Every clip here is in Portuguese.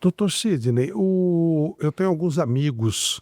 Doutor Sidney, eu tenho alguns amigos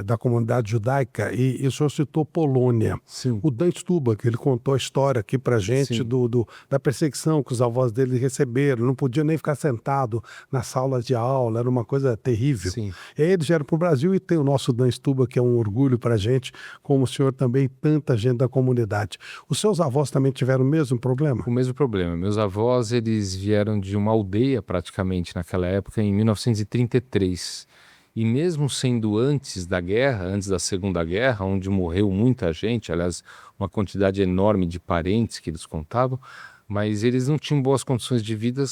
da comunidade judaica e o senhor citou Polônia. Sim, O Dan Stuba, que ele contou a história aqui pra gente sim, da perseguição que os avós dele receberam, não podia nem ficar sentado na sala de aula, era uma coisa terrível. sim. E aí eles vieram para o Brasil e tem o nosso Dan Stuba, que é um orgulho pra gente, como o senhor também, e tanta gente da comunidade. Os seus avós também tiveram o mesmo problema? O mesmo problema. Meus avós, eles vieram de uma aldeia praticamente naquela época, em 1933. E mesmo sendo antes da guerra, antes da Segunda Guerra, onde morreu muita gente, aliás, uma quantidade enorme de parentes que eles contavam, mas eles não tinham boas condições de vida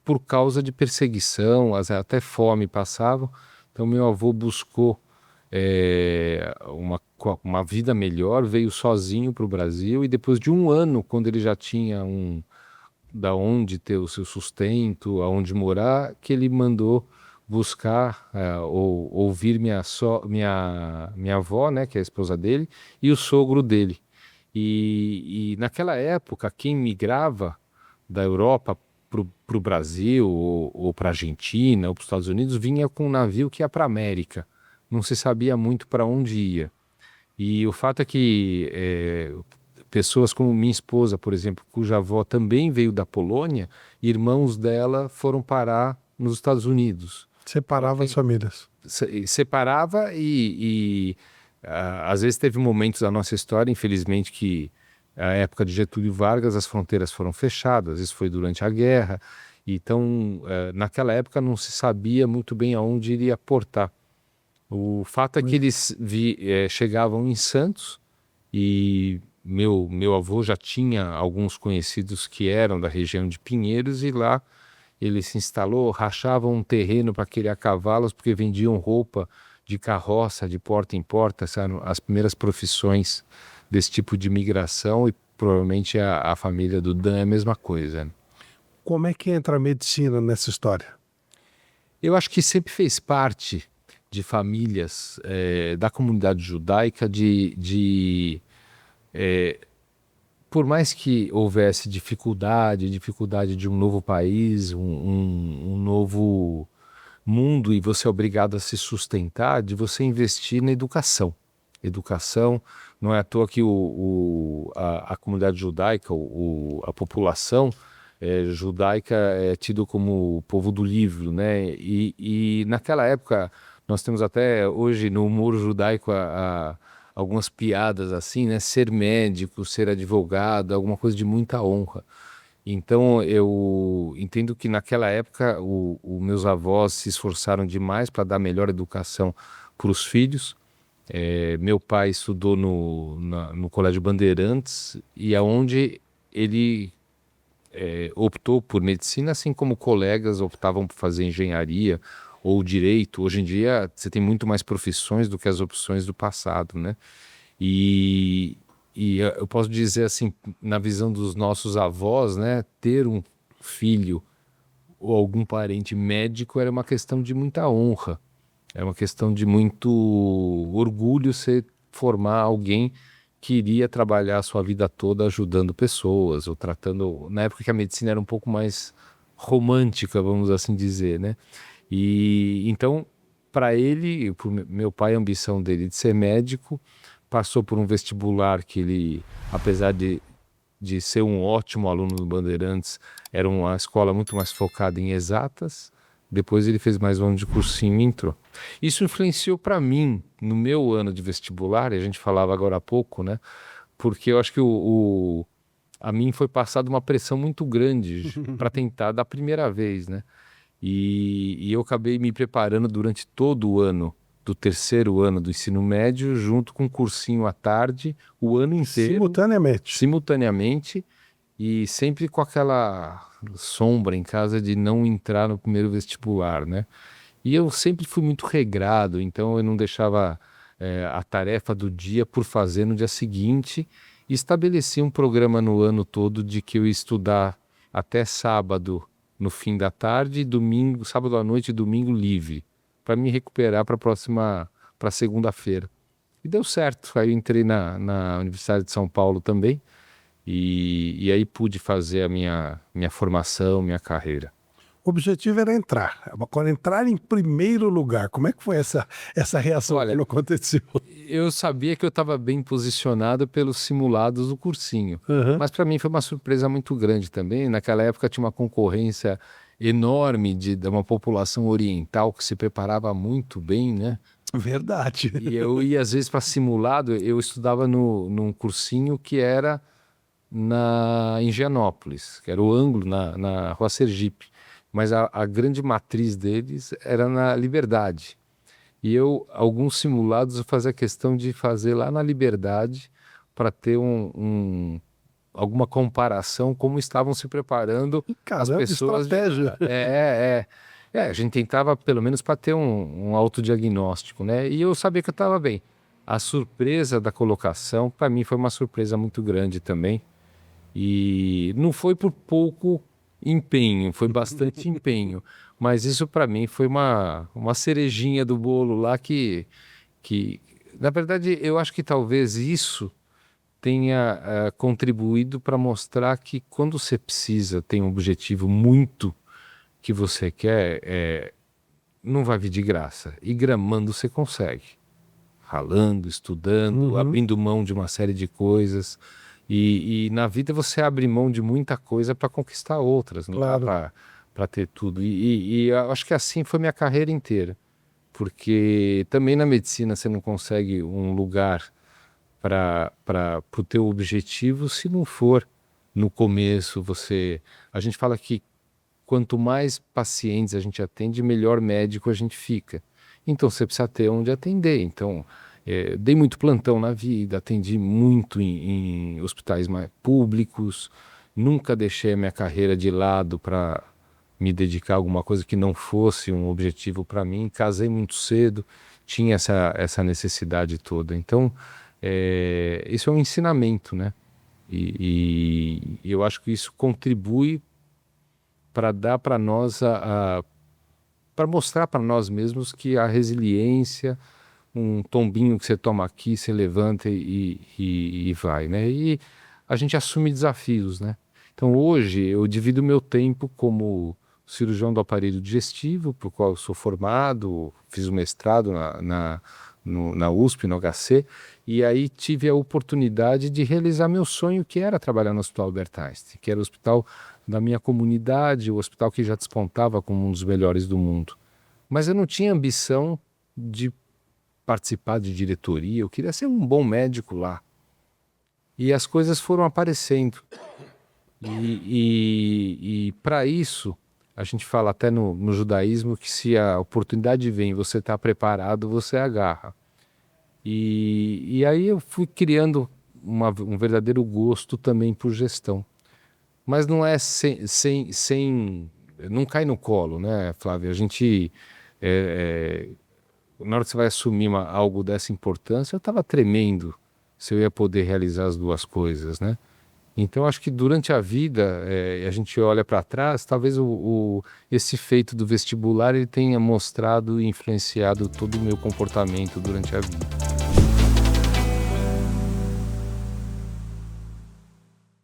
por causa de perseguição, até fome passavam. Então, meu avô buscou uma vida melhor, veio sozinho para o Brasil e depois de um ano, quando ele já tinha da onde ter o seu sustento, aonde morar, que ele mandou buscar ou ouvir minha avó, né, que é a esposa dele, e o sogro dele. E naquela época, quem migrava da Europa para o Brasil ou para a Argentina ou para os Estados Unidos vinha com um navio que ia para a América. Não se sabia muito para onde ia. E o fato é que pessoas como minha esposa, por exemplo, cuja avó também veio da Polônia, irmãos dela foram parar nos Estados Unidos. Então, Separava as famílias. separava às vezes teve momentos da nossa história, infelizmente, que a época de Getúlio Vargas as fronteiras foram fechadas, às vezes foi durante a guerra. Então, naquela época não se sabia muito bem aonde iria portar. O fato é que eles chegavam em Santos e meu avô já tinha alguns conhecidos que eram da região de Pinheiros e lá ele se instalou, rachavam um terreno para criar cavalos porque vendiam roupa de carroça, de porta em porta, eram as primeiras profissões desse tipo de migração e provavelmente a família do Dan é a mesma coisa, né? Como é que entra a medicina nessa história? Eu acho que sempre fez parte de famílias da comunidade judaica por mais que houvesse dificuldade de um novo país, um novo mundo e você é obrigado a se sustentar, de você investir na educação. Educação, não é à toa que a comunidade judaica, a população judaica é tido como o povo do livro, né? E naquela época, nós temos até hoje no humor judaico algumas piadas assim, né? Ser médico, ser advogado, alguma coisa de muita honra. Então eu entendo que naquela época os meus avós se esforçaram demais para dar melhor educação para os filhos. Meu pai estudou no Colégio Bandeirantes e aonde ele optou por medicina, assim como colegas optavam por fazer engenharia ou direito. Hoje em dia você tem muito mais profissões do que as opções do passado, né? E, e eu posso dizer assim, na visão dos nossos avós, né, ter um filho ou algum parente médico era uma questão de muita honra, é uma questão de muito orgulho você formar alguém que iria trabalhar a sua vida toda ajudando pessoas ou tratando, na época que a medicina era um pouco mais romântica, vamos assim dizer, né? E então, para ele, pro meu pai, a ambição dele de ser médico, passou por um vestibular que ele, apesar de ser um ótimo aluno do Bandeirantes, era uma escola muito mais focada em exatas. Depois ele fez mais um ano de cursinho e entrou. Isso influenciou para mim, no meu ano de vestibular, e a gente falava agora há pouco, né? Porque eu acho que a mim foi passada uma pressão muito grande para tentar da primeira vez, né? E eu acabei me preparando durante todo o ano do terceiro ano do ensino médio, junto com um cursinho à tarde, o ano inteiro, Simultaneamente. simultaneamente, e sempre com aquela sombra em casa de não entrar no primeiro vestibular, né? E eu sempre fui muito regrado, então eu não deixava a tarefa do dia por fazer no dia seguinte e estabeleci um programa no ano todo de que eu ia estudar até sábado no fim da tarde, domingo, sábado à noite e domingo livre, para me recuperar para segunda-feira. E deu certo, aí eu entrei na Universidade de São Paulo também, e aí pude fazer a minha formação, minha carreira. O objetivo era entrar. Agora, entrar em primeiro lugar, como é que foi essa reação Olha, quando aconteceu? eu sabia que eu estava bem posicionado pelos simulados do cursinho, Aham. mas para mim foi uma surpresa muito grande também. Naquela época tinha uma concorrência enorme de uma população oriental que se preparava muito bem, né? Verdade. E eu ia às vezes para simulado, eu estudava num cursinho que era em Higienópolis, que era o ângulo na Rua Sergipe, mas a grande matriz deles era na Liberdade. E alguns simulados eu fazia questão de fazer lá na Liberdade para ter alguma comparação como estavam se preparando as Caramba, pessoas. estratégia. A gente tentava pelo menos para ter um autodiagnóstico, né? E eu sabia que eu estava bem. A surpresa da colocação, para mim, foi uma surpresa muito grande também. E não foi por pouco empenho, foi bastante empenho. Mas isso para mim foi uma cerejinha do bolo lá que, na verdade, eu acho que talvez isso tenha contribuído para mostrar que quando você precisa, tem um objetivo muito que você quer, não vai vir de graça. E gramando você consegue. Ralando, estudando, abrindo mão de uma série de coisas. E na vida você abre mão de muita coisa para conquistar outras, não Claro. dá para ter tudo. E eu acho que assim foi minha carreira inteira. Porque também na medicina você não consegue um lugar para o teu objetivo se não for no começo a gente fala que quanto mais pacientes a gente atende, melhor médico a gente fica. Então você precisa ter onde atender. Então dei muito plantão na vida, atendi muito em hospitais públicos, nunca deixei a minha carreira de lado para me dedicar a alguma coisa que não fosse um objetivo para mim. Casei muito cedo, tinha essa necessidade toda. Então, isso é um ensinamento, né? E eu acho que isso contribui para dar para nós para mostrar para nós mesmos que a resiliência, um tombinho que você toma aqui, você levanta e vai, né? E a gente assume desafios, né? Então hoje eu divido meu tempo como cirurgião do aparelho digestivo, por qual eu sou formado, fiz o mestrado na USP, no HC, e aí tive a oportunidade de realizar meu sonho, que era trabalhar no Hospital Albert Einstein, que era o hospital da minha comunidade, o hospital que já despontava como um dos melhores do mundo. Mas eu não tinha ambição de participar de diretoria, eu queria ser um bom médico lá. E as coisas foram aparecendo. E para isso, a gente fala até no judaísmo que se a oportunidade vem e você está preparado, você agarra. E aí eu fui criando um verdadeiro gosto também por gestão. Mas não é não cai no colo, né, Flávia? A gente, na hora que você vai assumir algo dessa importância, eu estava tremendo se eu ia poder realizar as duas coisas, né? Então, acho que durante a vida, a gente olha para trás, talvez esse feito do vestibular ele tenha mostrado e influenciado todo o meu comportamento durante a vida.